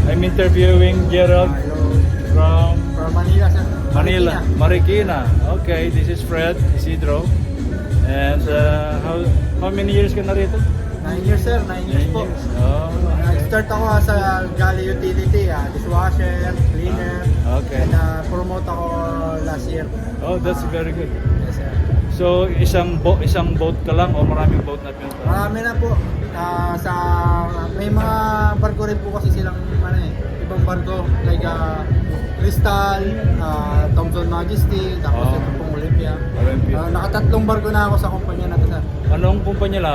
I'm interviewing Gerald from From Manila, sir. Manila, Marikina. Okay, this is Fred Isidro. And how many years ka na rito? 9 years, sir. 9 years po. Oh, okay. Nag-start ako sa Galley Utility, dishwasher, cleaner. Okay. And promote ako last year. Oh, that's very good. Yes, sir. So, isang boat ka lang o maraming boat na pinunta? Marami na po. May mga barko rin po kasi silang ibang barko like Crystal, Thompson Majesty, tapos ito pong Olympia. Nakatatlong barko na ako sa kumpanya na to, sir. Anong kumpanya la?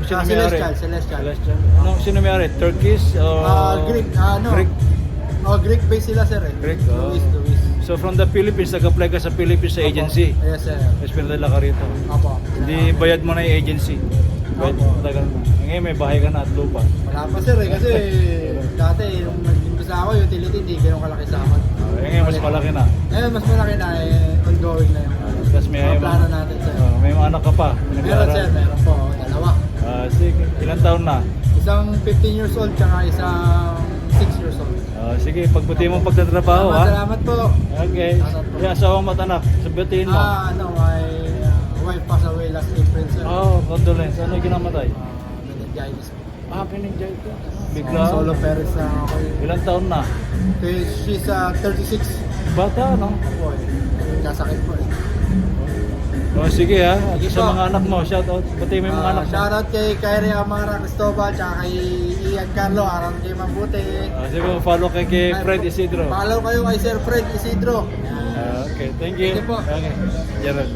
Sino may-ari? Celestial. Anong sino may-ari? Turkish o Greek, Greek? Greek base sila, sir. Greek, Luis. So from the Philippines, nag-apply ka sa Philippines sa agency? Yes, sir. Tapos pinadala ka rito? Opo. Hindi bayad mo na yung agency? Bayad Opo. mo talaga. Ngayon may bahay ka na at lupa. Wala pa, sir, kasi dati yung nag-imbisa ako, utility, hindi ganun kalaki sa akin. Ngayon mas malaki na. Ngayon, mas malaki na, ongoing na yung Tapos may mga plano natin, sir. may mga anak ka pa. Meron, sir, meron po, dalawa. Sige, ilang taon na? Isang 15 years old, tsaka isang 6 years old. Sige, pagbuti mo pagtatrabaho, ha? Salamat po. Okay. Yung asawang matanak, sabihin mo. My wife passed away last April, sir. Oh, condolence. Ano yung kinamatay? Meningitis po. Pinag-enjoy ko. Bigla. Solo parents na ako. Ilang taon na? She's 36. Bata, no? Po, kasakit po. Sige ha, Sige sa po. mga anak mo, shout out. Pati may mga anak mo. Shoutout kay Kyrie Amara Cristobal, tsaka kay Ian Carlo, Aram kay Mabuti. Sige, follow kay Fred Isidro. Follow kayo kay Sir Fred Isidro. Okay, thank you. Thank you po. Okay, Gerald.